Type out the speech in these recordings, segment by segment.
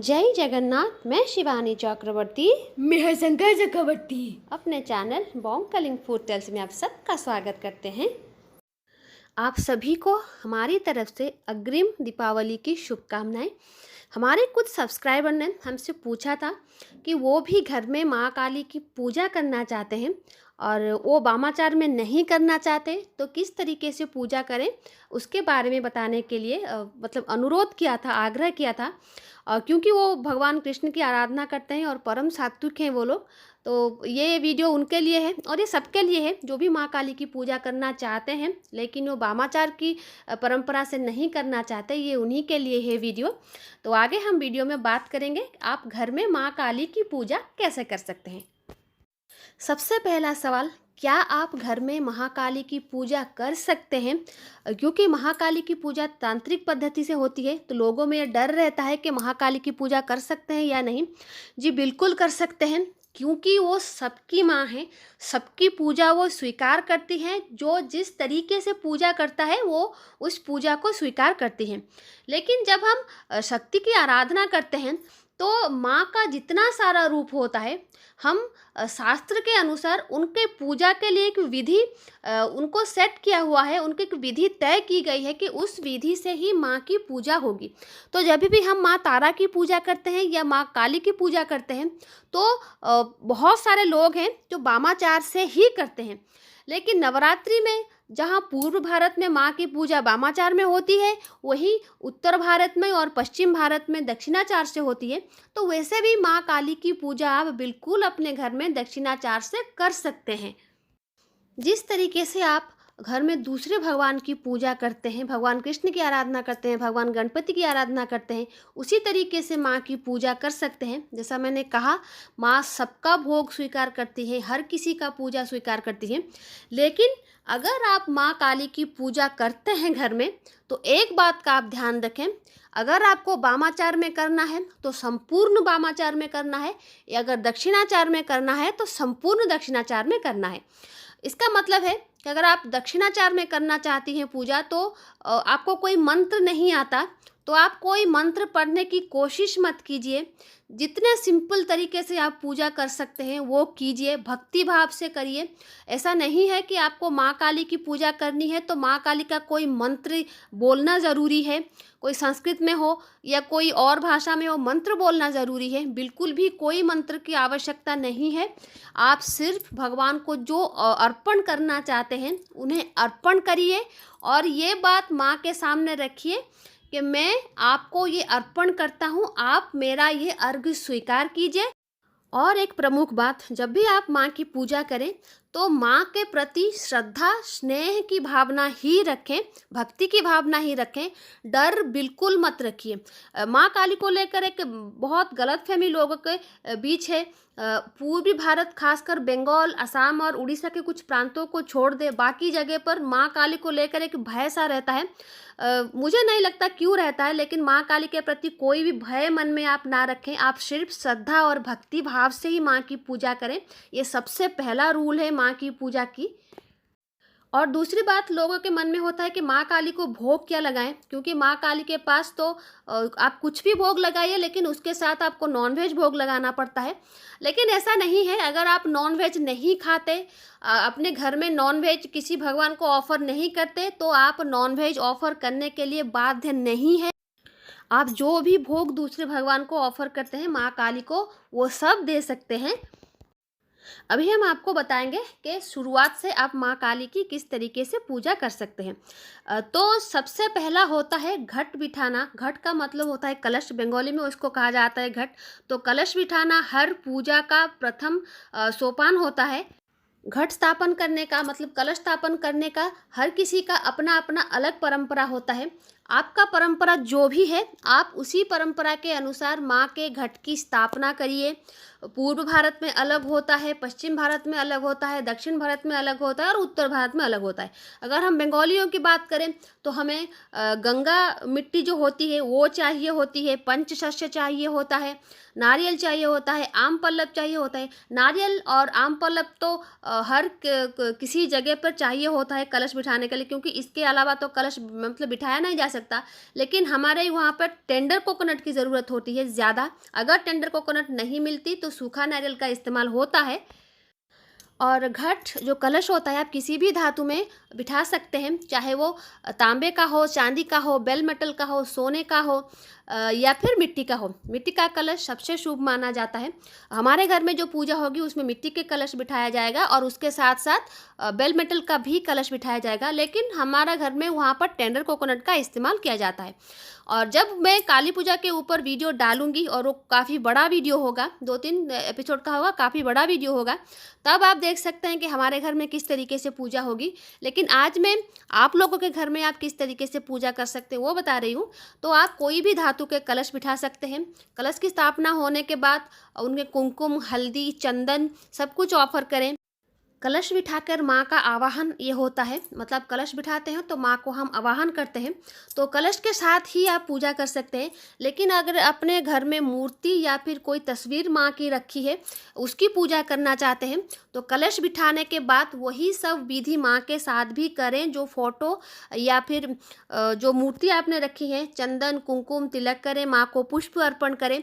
जय जगन्नाथ। मैं शिवानी चक्रवर्ती, मैं शंकर चक्रवर्ती। अपने चैनल बॉन्ग फूड टेल्स में आप सबका स्वागत करते हैं। आप सभी को हमारी तरफ से अग्रिम दीपावली की शुभकामनाएं। हमारे कुछ सब्सक्राइबर ने हमसे पूछा था कि वो भी घर में माँ काली की पूजा करना चाहते हैं और वो वामाचार में नहीं करना चाहते, तो किस तरीके से पूजा करें उसके बारे में बताने के लिए मतलब अनुरोध किया था, आग्रह किया था। क्योंकि वो भगवान कृष्ण की आराधना करते हैं और परम सात्विक हैं वो लोग, तो ये वीडियो उनके लिए है और ये सबके लिए है जो भी माँ काली की पूजा करना चाहते हैं लेकिन वो वामाचार की परंपरा से नहीं करना चाहते, ये उन्हीं के लिए है वीडियो। तो आगे हम वीडियो में बात करेंगे आप घर में माँ काली की पूजा कैसे कर सकते हैं। सबसे पहला सवाल, क्या आप घर में महाकाली की पूजा कर सकते हैं? क्योंकि महाकाली की पूजा तांत्रिक पद्धति से होती है तो लोगों में डर रहता है कि महाकाली की पूजा कर सकते हैं या नहीं। जी बिल्कुल कर सकते हैं, क्योंकि वो सबकी माँ है, सबकी पूजा वो स्वीकार करती हैं। जो जिस तरीके से पूजा करता है वो उस पूजा को स्वीकार करती हैं। लेकिन जब हम शक्ति की आराधना करते हैं तो माँ का जितना सारा रूप होता है, हम शास्त्र के अनुसार उनके पूजा के लिए एक विधि उनको सेट किया हुआ है, उनकी एक विधि तय की गई है कि उस विधि से ही माँ की पूजा होगी। तो जब भी हम माँ तारा की पूजा करते हैं या माँ काली की पूजा करते हैं तो बहुत सारे लोग हैं जो वामाचार से ही करते हैं। लेकिन नवरात्रि में जहाँ पूर्व भारत में माँ की पूजा वामाचार में होती है, वहीं उत्तर भारत में और पश्चिम भारत में दक्षिणाचार से होती है। तो वैसे भी माँ काली की पूजा आप बिल्कुल अपने घर में दक्षिणाचार से कर सकते हैं। जिस तरीके से आप घर में दूसरे भगवान की पूजा करते हैं, भगवान कृष्ण की आराधना करते हैं, भगवान गणपति की आराधना करते हैं, उसी तरीके से माँ की पूजा कर सकते हैं। जैसा मैंने कहा, माँ सबका भोग स्वीकार करती है, हर किसी का पूजा स्वीकार करती है। लेकिन अगर आप माँ काली की पूजा करते हैं घर में तो एक बात का आप ध्यान रखें, अगर आपको वामाचार में करना है तो संपूर्ण वामाचार में करना है, या अगर दक्षिणाचार में करना है तो संपूर्ण दक्षिणाचार में करना है। इसका मतलब है कि अगर आप दक्षिणाचार में करना चाहती हैं पूजा तो आपको कोई मंत्र नहीं आता तो आप कोई मंत्र पढ़ने की कोशिश मत कीजिए। जितने सिंपल तरीके से आप पूजा कर सकते हैं वो कीजिए, भक्ति भाव से करिए। ऐसा नहीं है कि आपको माँ काली की पूजा करनी है तो माँ काली का कोई मंत्र बोलना ज़रूरी है, कोई संस्कृत में हो या कोई और भाषा में हो, मंत्र बोलना ज़रूरी है। बिल्कुल भी कोई मंत्र की आवश्यकता नहीं है। आप सिर्फ भगवान को जो अर्पण करना चाहते हैं उन्हें अर्पण करिए और ये बात माँ के सामने रखिए कि मैं आपको ये अर्पण करता हूँ, आप मेरा ये अर्घ्य स्वीकार कीजिए। और एक प्रमुख बात, जब भी आप माँ की पूजा करें तो माँ के प्रति श्रद्धा स्नेह की भावना ही रखें, भक्ति की भावना ही रखें, डर बिल्कुल मत रखिए। माँ काली को लेकर एक बहुत गलतफहमी लोगों के बीच है। पूर्वी भारत, खासकर बंगाल, असम और उड़ीसा के कुछ प्रांतों को छोड़ दे बाकी जगह पर माँ काली को लेकर एक भय सा रहता है। मुझे नहीं लगता क्यों रहता है, लेकिन माँ काली के प्रति कोई भी भय मन में आप ना रखें। आप सिर्फ श्रद्धा और भक्ति भाव से ही माँ की पूजा करें, ये सबसे पहला रूल है माँ की पूजा की। और दूसरी बात, लोगों के मन में होता है कि माँ काली को भोग क्या लगाएं, क्योंकि माँ काली के पास तो आप कुछ भी भोग लगाइए लेकिन उसके साथ आपको नॉनवेज भोग लगाना पड़ता है। लेकिन ऐसा नहीं है। अगर आप नॉनवेज नहीं खाते, अपने घर में नॉनवेज किसी भगवान को ऑफर नहीं करते तो आप नॉनवेज ऑफर करने के लिए बाध्य नहीं है। आप जो भी भोग दूसरे भगवान को ऑफर करते हैं माँ काली को, वो सब दे सकते हैं। अभी हम आपको बताएंगे कि शुरुआत से आप माँ काली की किस तरीके से पूजा कर सकते हैं। तो सबसे पहला होता है घट बिठाना। घट का मतलब होता है कलश, बंगाली में उसको कहा जाता है घट। तो कलश बिठाना हर पूजा का प्रथम सोपान होता है। घट स्थापन करने का मतलब कलश स्थापन करने का हर किसी का अपना अपना अलग परंपरा होता है। आपका परंपरा जो भी है आप उसी परंपरा के अनुसार माँ के घट की स्थापना करिए। पूर्व भारत में अलग होता है, पश्चिम भारत में अलग होता है, दक्षिण भारत में अलग होता है और उत्तर भारत में अलग होता है। अगर हम बंगालियों की बात करें तो हमें गंगा मिट्टी जो होती है वो चाहिए होती है, पंचशस्य चाहिए होता है, नारियल चाहिए होता है, आम पल्लव चाहिए होता है। नारियल और आम पल्लव तो हर किसी जगह पर चाहिए होता है कलश बिठाने के लिए, क्योंकि इसके अलावा तो कलश मतलब बिठाया नहीं जा सकता। सकता, लेकिन हमारे वहाँ पर टेंडर कोकोनट की ज़रूरत होती है ज़्यादा। अगर टेंडर कोकोनट नहीं मिलती तो सूखा नारियल का इस्तेमाल होता है। और घट जो कलश होता है आप किसी भी धातु में बिठा सकते हैं, चाहे वो तांबे का हो, चांदी का हो, बेल मेटल का हो, सोने का हो या फिर मिट्टी का हो। मिट्टी का कलश सबसे शुभ माना जाता है। हमारे घर में जो पूजा होगी उसमें मिट्टी के कलश बिठाया जाएगा और उसके साथ साथ बेल मेटल का भी कलश बिठाया जाएगा, लेकिन हमारा घर में वहाँ पर टेंडर कोकोनट का इस्तेमाल किया जाता है। और जब मैं काली पूजा के ऊपर वीडियो डालूंगी और वो काफ़ी बड़ा वीडियो होगा, 2-3 एपिसोड का होगा, काफ़ी बड़ा वीडियो होगा, तब आप देख सकते हैं कि हमारे घर में किस तरीके से पूजा होगी। लेकिन आज मैं आप लोगों के घर में आप किस तरीके से पूजा कर सकते हैं वो बता रही हूँ। तो आप कोई भी धातु के कलश बिठा सकते हैं। कलश की स्थापना होने के बाद उनमें कुमकुम, हल्दी, चंदन सब कुछ ऑफर करें। कलश बिठाकर माँ का आवाहन ये होता है, मतलब कलश बिठाते हैं तो माँ को हम आवाहन करते हैं, तो कलश के साथ ही आप पूजा कर सकते हैं। लेकिन अगर अपने घर में मूर्ति या फिर कोई तस्वीर माँ की रखी है, उसकी पूजा करना चाहते हैं, तो कलश बिठाने के बाद वही सब विधि माँ के साथ भी करें। जो फोटो या फिर जो मूर्ति आपने रखी है, चंदन कुमकुम तिलक करें, माँ को पुष्प अर्पण करें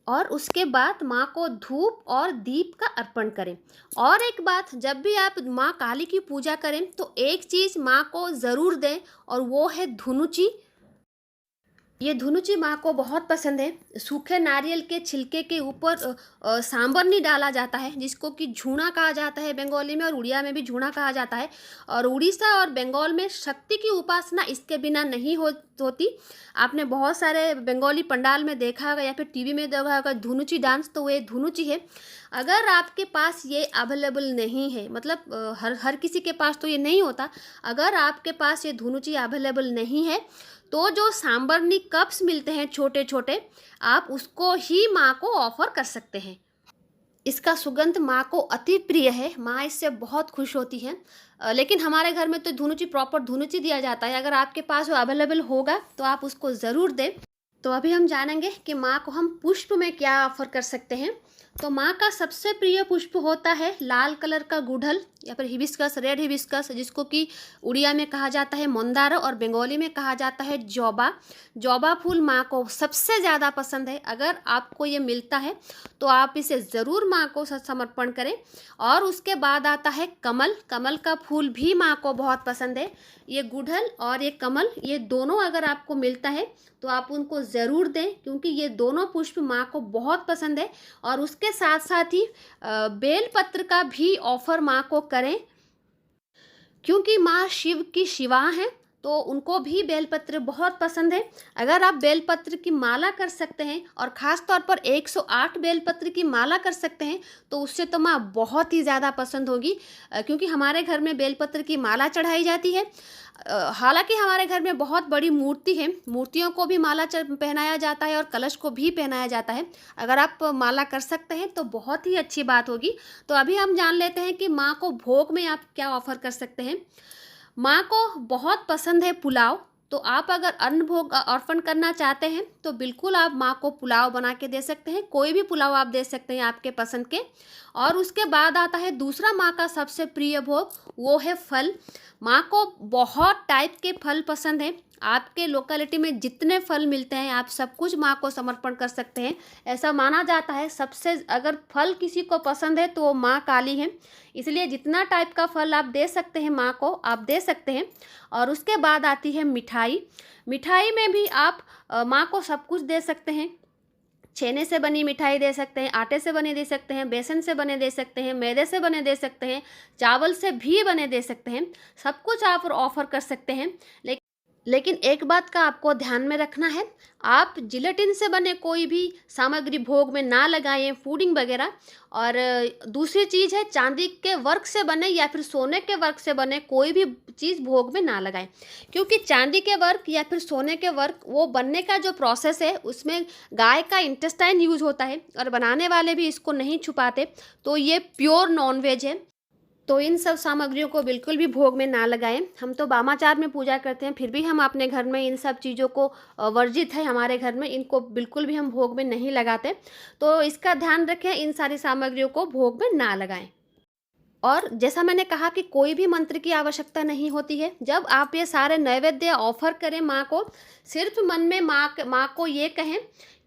और उसके बाद माँ को धूप और दीप का अर्पण करें। और एक बात, जब भी आप माँ काली की पूजा करें तो एक चीज़ माँ को ज़रूर दें और वो है धुनुची। ये धुनुची माँ को बहुत पसंद है। सूखे नारियल के छिलके के ऊपर सांबर नहीं डाला जाता है, जिसको कि झूना कहा जाता है बंगाली में, और उड़िया में भी झूना कहा जाता है। और उड़ीसा और बंगाल में शक्ति की उपासना इसके बिना नहीं होती। आपने बहुत सारे बंगाली पंडाल में देखा होगा या फिर टीवी में देखा होगा धुनुची डांस, तो ये धुनुची है। अगर आपके पास ये अवेलेबल नहीं है, मतलब हर किसी के पास तो ये नहीं होता, अगर आपके पास ये धुनुची अवेलेबल नहीं है तो जो सांबरनी कप्स मिलते हैं छोटे छोटे, आप उसको ही माँ को ऑफर कर सकते हैं। इसका सुगंध माँ को अति प्रिय है, माँ इससे बहुत खुश होती है। लेकिन हमारे घर में तो धुनुची, प्रॉपर धुनुची दिया जाता है। अगर आपके पास वो अवेलेबल होगा तो आप उसको ज़रूर दें। तो अभी हम जानेंगे कि माँ को हम पुष्प में क्या ऑफर कर सकते हैं। तो माँ का सबसे प्रिय पुष्प होता है लाल कलर का गुड़हल या फिर हिबिस्कस, रेड हिबिस्कस, जिसको कि उड़िया में कहा जाता है मंदार और बंगाली में कहा जाता है जौबा। जौबा फूल माँ को सबसे ज़्यादा पसंद है। अगर आपको ये मिलता है तो आप इसे ज़रूर माँ को समर्पण करें। और उसके बाद आता है कमल। कमल का फूल भी माँ को बहुत पसंद है। ये गुड़हल और ये कमल, ये दोनों अगर आपको मिलता है तो आप उनको ज़रूर दें, क्योंकि ये दोनों पुष्प माँ को बहुत पसंद है। और उसके साथ साथ ही बेलपत्र का भी ऑफर माँ को करें, क्योंकि माँ शिव की शिवा हैं, तो उनको भी बेलपत्र बहुत पसंद है। अगर आप बेलपत्र की माला कर सकते हैं और ख़ास तौर पर 108 बेलपत्र की माला कर सकते हैं तो उससे तो माँ बहुत ही ज़्यादा पसंद होगी, क्योंकि हमारे घर में बेलपत्र की माला चढ़ाई जाती है। हालांकि हमारे घर में बहुत बड़ी मूर्ति है, मूर्तियों को भी माला पहनाया जाता है और कलश को भी पहनाया जाता है। अगर आप माला कर सकते हैं तो बहुत ही अच्छी बात होगी। तो अभी हम जान लेते हैं कि माँ को भोग में आप क्या ऑफर कर सकते हैं। माँ को बहुत पसंद है पुलाव, तो आप अगर अन्न भोग अर्पण करना चाहते हैं तो बिल्कुल आप माँ को पुलाव बना के दे सकते हैं। कोई भी पुलाव आप दे सकते हैं आपके पसंद के। और उसके बाद आता है दूसरा माँ का सबसे प्रिय भोग, वो है फल। माँ को बहुत टाइप के फल पसंद हैं। आपके लोकेलिटी में जितने फल मिलते हैं आप सब कुछ माँ को समर्पण कर सकते हैं। ऐसा माना जाता है सबसे अगर फल किसी को पसंद है तो वो माँ काली है, इसलिए जितना टाइप का फल आप दे सकते हैं माँ को आप दे सकते हैं। और उसके बाद आती है मिठाई। मिठाई में भी आप माँ को सब कुछ दे सकते हैं। छेने से बनी मिठाई दे सकते हैं, आटे से बने दे सकते हैं, बेसन से बने दे सकते हैं, मैदे से बने दे सकते हैं, चावल से भी बने दे सकते हैं। सब कुछ आप ऑफर कर सकते हैं। लेकिन एक बात का आपको ध्यान में रखना है, आप जिलेटिन से बने कोई भी सामग्री भोग में ना लगाएं, फूडिंग वगैरह। और दूसरी चीज़ है, चांदी के वर्क से बने या फिर सोने के वर्क से बने कोई भी चीज़ भोग में ना लगाएं, क्योंकि चांदी के वर्क या फिर सोने के वर्क वो बनने का जो प्रोसेस है उसमें गाय का इंटेस्टाइन यूज होता है और बनाने वाले भी इसको नहीं छुपाते, तो ये प्योर नॉनवेज है। तो इन सब सामग्रियों को बिल्कुल भी भोग में ना लगाएं। हम तो वामाचार में पूजा करते हैं, फिर भी हम अपने घर में इन सब चीज़ों को वर्जित है हमारे घर में, इनको बिल्कुल भी हम भोग में नहीं लगाते। तो इसका ध्यान रखें, इन सारी सामग्रियों को भोग में ना लगाएं। और जैसा मैंने कहा कि कोई भी मंत्र की आवश्यकता नहीं होती है। जब आप ये सारे नैवेद्य ऑफर करें माँ को, सिर्फ मन में माँ को ये कहें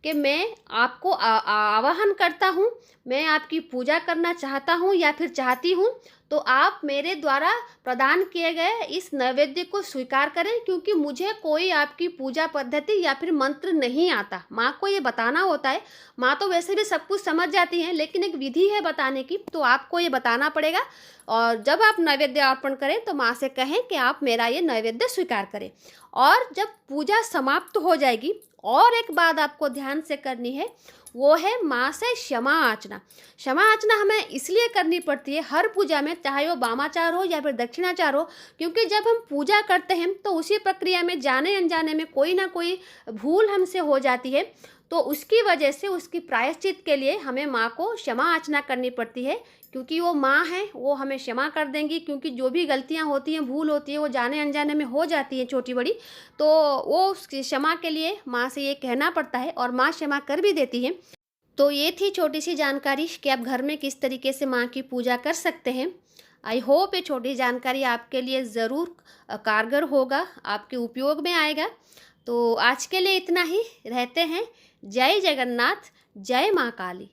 कि मैं आपको आवाहन करता हूँ, मैं आपकी पूजा करना चाहता हूँ या फिर चाहती हूँ, तो आप मेरे द्वारा प्रदान किए गए इस नैवेद्य को स्वीकार करें, क्योंकि मुझे कोई आपकी पूजा पद्धति या फिर मंत्र नहीं आता। माँ को ये बताना होता है। माँ तो वैसे भी सब कुछ समझ जाती हैं, लेकिन एक विधि है बताने की, तो आपको ये बताना पड़ेगा। और जब आप नैवेद्य अर्पण करें तो माँ से कहें कि आप मेरा ये नैवेद्य स्वीकार करें। और जब पूजा समाप्त हो जाएगी, और एक बात आपको ध्यान से करनी है, वो है माँ से क्षमा याचना। क्षमा याचना हमें इसलिए करनी पड़ती है हर पूजा में, चाहे वो वामाचार हो या फिर दक्षिणाचार हो, क्योंकि जब हम पूजा करते हैं तो उसी प्रक्रिया में जाने अनजाने में कोई ना कोई भूल हमसे हो जाती है। तो उसकी वजह से उसकी प्रायश्चित के लिए हमें माँ को क्षमा याचना करनी पड़ती है, क्योंकि वो माँ है, वो हमें क्षमा कर देंगी। क्योंकि जो भी गलतियाँ होती हैं, भूल होती है, वो जाने अनजाने में हो जाती है छोटी बड़ी, तो वो उसकी क्षमा के लिए माँ से ये कहना पड़ता है और माँ क्षमा कर भी देती है। तो ये थी छोटी सी जानकारी कि आप घर में किस तरीके से माँ की पूजा कर सकते हैं। आई होप ये छोटी जानकारी आपके लिए ज़रूर कारगर होगा, आपके उपयोग में आएगा। तो आज के लिए इतना ही, रहते हैं। जय जगन्नाथ, जय माँ काली।